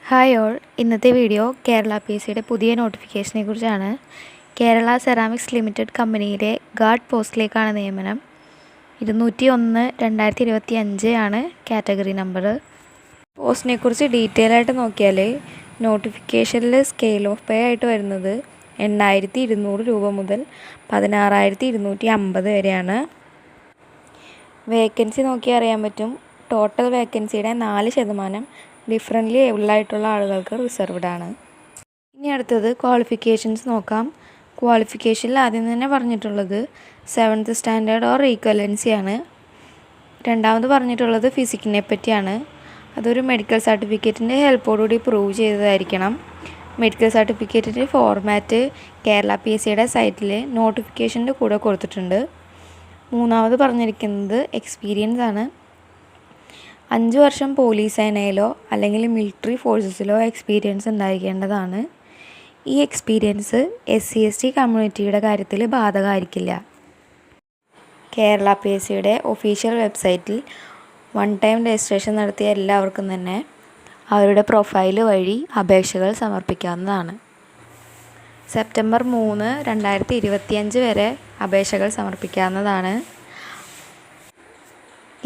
Hi all, ഇന്നത്തെ video Kerala PSCയുടെ പുതിയ നോട്ടിഫിക്കേഷനെ കുറിച്ചാണ്. കേരള സെറാമിക്സ് ലിമിറ്റഡ് കമ്പനിയിലെ ഗാർഡ് പോസ്റ്റിലേക്കാണ് നിയമനം. 201/2025 ആണ് കാറ്റഗറി നമ്പർ. പോസ്റ്റിനെ കുറിച്ച് ഡീറ്റെയിൽ ആയിട്ട് നോക്കിയാൽ നോട്ടിഫിക്കേഷനിൽ സ്കെയിൽ ഓഫ് പേ ആയിട്ട് വരുന്നത് 8,200 രൂപ മുതൽ 16,250 വരെയാണ്. വേക്കൻസി നോക്കിയാൽ അറിയാൻ പറ്റും. ടോട്ടൽ വേക്കൻസിയുടെ 4% ഡിഫറൻ്റ്ലി ഏബിളായിട്ടുള്ള ആളുകൾക്ക് റിസർവ്ഡ് ആണ്. ഇനി അടുത്തത് ക്വാളിഫിക്കേഷൻസ് നോക്കാം. ക്വാളിഫിക്കേഷനിൽ ആദ്യം തന്നെ പറഞ്ഞിട്ടുള്ളത് 7th സ്റ്റാൻഡേർഡ് ഓർ ഈക്വലൻസി ആണ്. രണ്ടാമത് പറഞ്ഞിട്ടുള്ളത് ഫിസിക്കിനെ പറ്റിയാണ്. അതൊരു മെഡിക്കൽ സർട്ടിഫിക്കറ്റിൻ്റെ ഹെൽപ്പോടുകൂടി പ്രൂവ് ചെയ്തതായിരിക്കണം. മെഡിക്കൽ സർട്ടിഫിക്കറ്റിൻ്റെ ഫോർമാറ്റ് കേരള PSCയുടെ സൈറ്റിൽ നോട്ടിഫിക്കേഷൻ്റെ കൂടെ കൊടുത്തിട്ടുണ്ട്. മൂന്നാമത് പറഞ്ഞിരിക്കുന്നത് എക്സ്പീരിയൻസ് ആണ്. 5 വർഷം പോലീസ് സേനയിലോ അല്ലെങ്കിൽ മിലിറ്ററി ഫോഴ്സസിലോ എക്സ്പീരിയൻസ് ഉണ്ടായിരിക്കേണ്ടതാണ്. ഈ എക്സ്പീരിയൻസ് SC/ST കമ്മ്യൂണിറ്റിയുടെ കാര്യത്തിൽ ബാധകമായിരിക്കില്ല. കേരള PSCയുടെ ഒഫീഷ്യൽ വെബ്സൈറ്റിൽ 1 ടൈം രജിസ്ട്രേഷൻ നടത്തിയ എല്ലാവർക്കും തന്നെ അവരുടെ പ്രൊഫൈൽ വഴി അപേക്ഷകൾ സമർപ്പിക്കാവുന്നതാണ്. സെപ്റ്റംബർ 3, 2025 വരെ അപേക്ഷകൾ സമർപ്പിക്കാവുന്നതാണ്.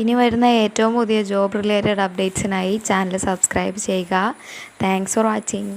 ഇനി വരുന്ന ഏറ്റവും പുതിയ ജോബ് റിലേറ്റഡ് അപ്ഡേറ്റ്സിനായി ചാനൽ സബ്സ്ക്രൈബ് ചെയ്യുക. Thanks for watching.